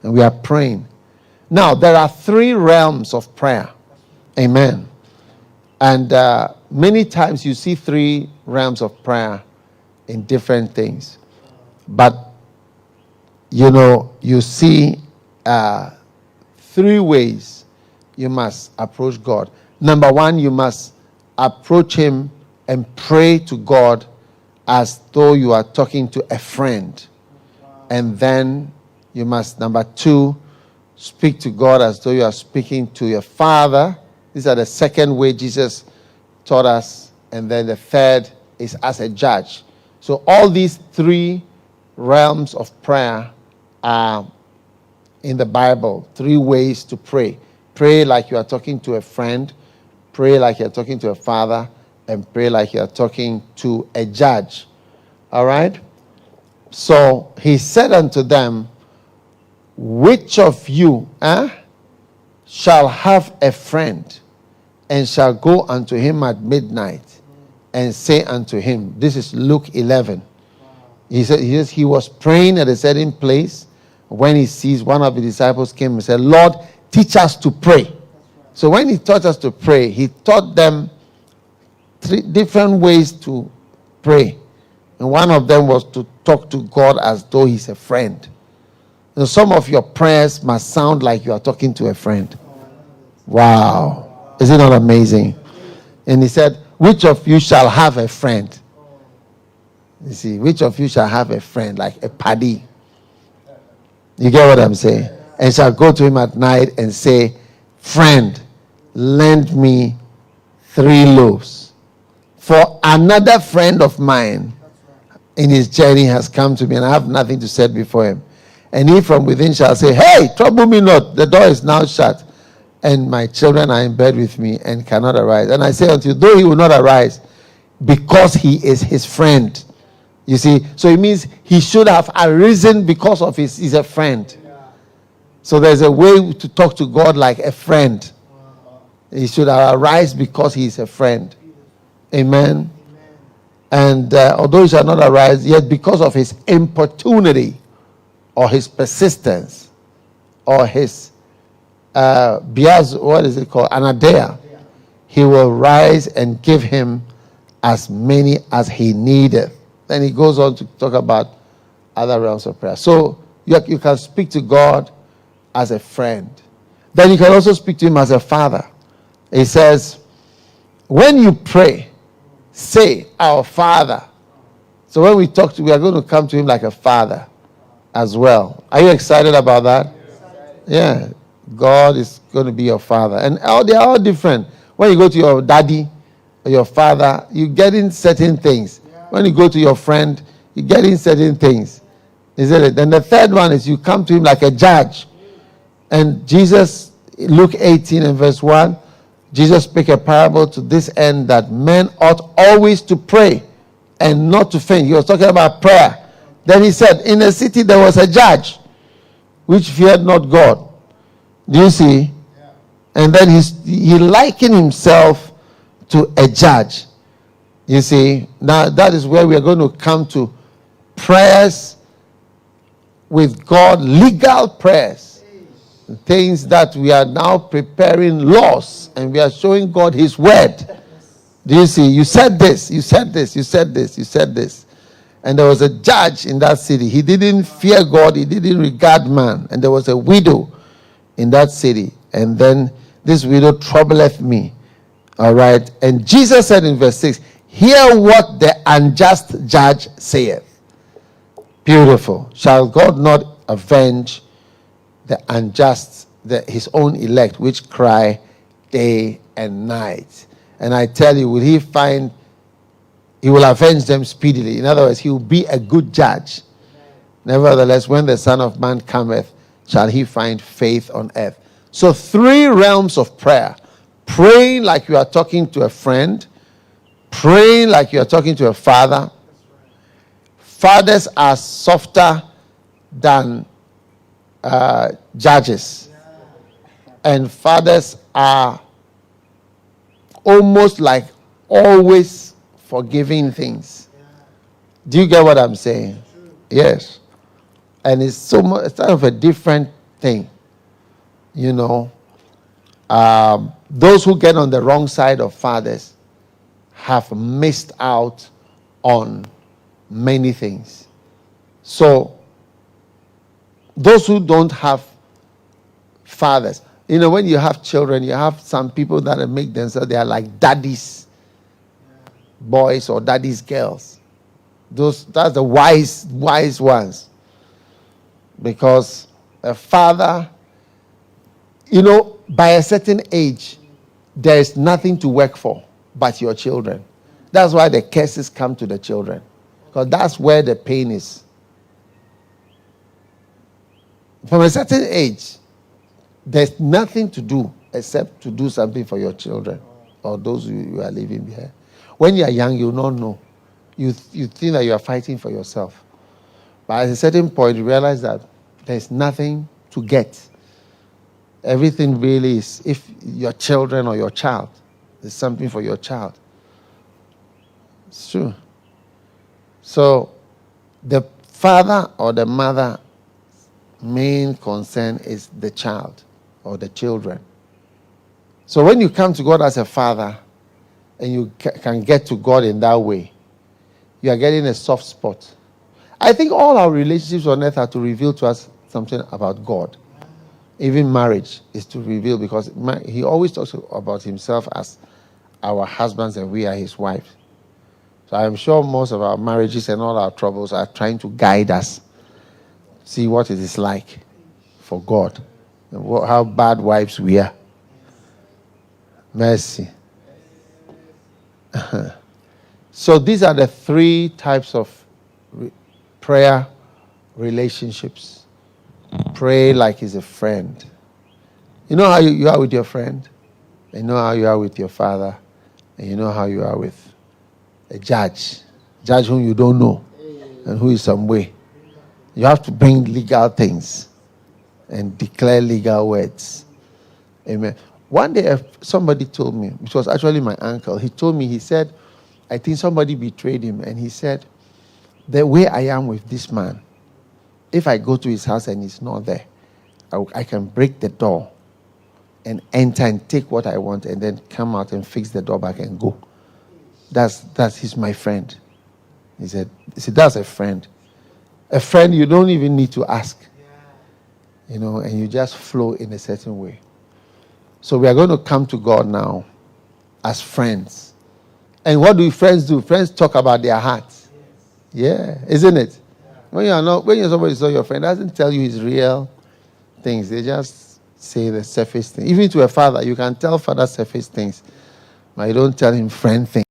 and we are praying. Now, there are 3 realms of prayer. Amen. And many times you see 3 realms of prayer in different things. But, you see 3 ways you must approach God. Number 1, you must approach him and pray to God as though you are talking to a friend. And then you must, number 2, speak to God as though you are speaking to your Father. These are the second way Jesus taught us. And then the third is as a judge. So all these 3 realms of prayer are in the Bible. 3 ways to pray. Pray like you are talking to a friend. Pray like you are talking to a father. And pray like you are talking to a judge. All right? So he said unto them, which of you shall have a friend, and shall go unto him at midnight, and say unto him, this is Luke 11. He said he was praying at a certain place when he sees one of the disciples came and said, Lord, teach us to pray. So when he taught us to pray, he taught them 3 different ways to pray. And one of them was to talk to God as though he's a friend. And some of your prayers must sound like you are talking to a friend. Wow. Is it not amazing? And he said, which of you shall have a friend? You see, which of you shall have a friend, like a paddy? You get what I'm saying? And shall go to him at night and say, friend, lend me 3 loaves. For another friend of mine in his journey has come to me, and I have nothing to set before him. And he from within shall say, hey, trouble me not, the door is now shut, and my children are in bed with me and cannot arise. And I say unto you, though he will not arise, because he is his friend. You see, so it means he should have arisen because of he's a friend. So there's a way to talk to God like a friend. He should arise because he is a friend. Amen. And although he shall not arise, yet because of his importunity, or his persistence, or his what is it called? Anadea, he will rise and give him as many as he needeth. Then he goes on to talk about other realms of prayer. So you can speak to God as a friend. Then you can also speak to him as a father. He says, when you pray, say, our Father. So when we are going to come to him like a father as well. Are you excited about that? Yeah. God is going to be your father. And they are all different. When you go to your daddy or your father, you get in certain things. When you go to your friend, you get in certain things. Isn't it? Then the third one is you come to him like a judge. And Jesus, Luke 18 and verse 1, Jesus spake a parable to this end, that men ought always to pray and not to faint. He was talking about prayer. Then he said, in a city there was a judge which feared not God. Do you see? Yeah. And then he likened himself to a judge. You see? Now that is where we are going to come to prayers with God, legal prayers. Things that we are now preparing laws, and we are showing God his word. Do you see? You said this, you said this, you said this, you said this. And there was a judge in that city. He didn't fear God, he didn't regard man. And there was a widow in that city. And then this widow troubleth me. All right. And Jesus said in verse 6, hear what the unjust judge saith. Beautiful. Shall God not avenge the unjust, his own elect, which cry day and night? And I tell you, he will avenge them speedily. In other words, he will be a good judge. Nevertheless, when the Son of Man cometh, shall he find faith on earth? So 3 realms of prayer. Praying like you are talking to a friend. Praying like you are talking to a father. Fathers are softer than judges, and fathers are almost like always forgiving things. Do you get what I'm saying? Yes. And it's kind of a different thing. You know, those who get on the wrong side of fathers have missed out on many things. So, those who don't have fathers, you know, when you have children, you have some people that make themselves, they are like daddy's boys or daddy's girls. That's the wise ones. Because a father, you know, by a certain age, there is nothing to work for but your children. That's why the curses come to the children. Because that's where the pain is. From a certain age, there's nothing to do except to do something for your children or those you are leaving behind. When you are young, you don't know. You think that you are fighting for yourself. But at a certain point, you realize that there's nothing to get. Everything really is, if your children or your child, there's something for your child. It's true. So, the father or the mother main concern is the child or the children. So when you come to God as a father and you can get to God in that way, you are getting a soft spot. I think all our relationships on earth are to reveal to us something about God. Even marriage is to reveal, because he always talks about himself as our husbands and we are his wives. So I'm sure most of our marriages and all our troubles are trying to guide us, see what it is like for God, and how bad wives we are. Mercy. So these are the three types of prayer relationships. Pray like he's a friend. You know how you are with your friend? You know how you are with your father? And you know how you are with a judge whom you don't know and who is some way. You have to bring legal things and declare legal words. Amen. One day somebody told me, which was actually my uncle, he told me, he said, I think somebody betrayed him, and he said, the way I am with this man, if I go to his house and he's not there, I can break the door and enter and take what I want and then come out and fix the door back and go. He's my friend. He said, that's a friend. A friend you don't even need to ask. You know, and you just flow in a certain way. So we are going to come to God now as friends. And what do friends do? Friends talk about their hearts. Yeah, isn't it? When you're somebody saw your friend, doesn't tell you his real things. They just say the surface thing. Even to a father, you can tell father surface things, but you don't tell him friend things.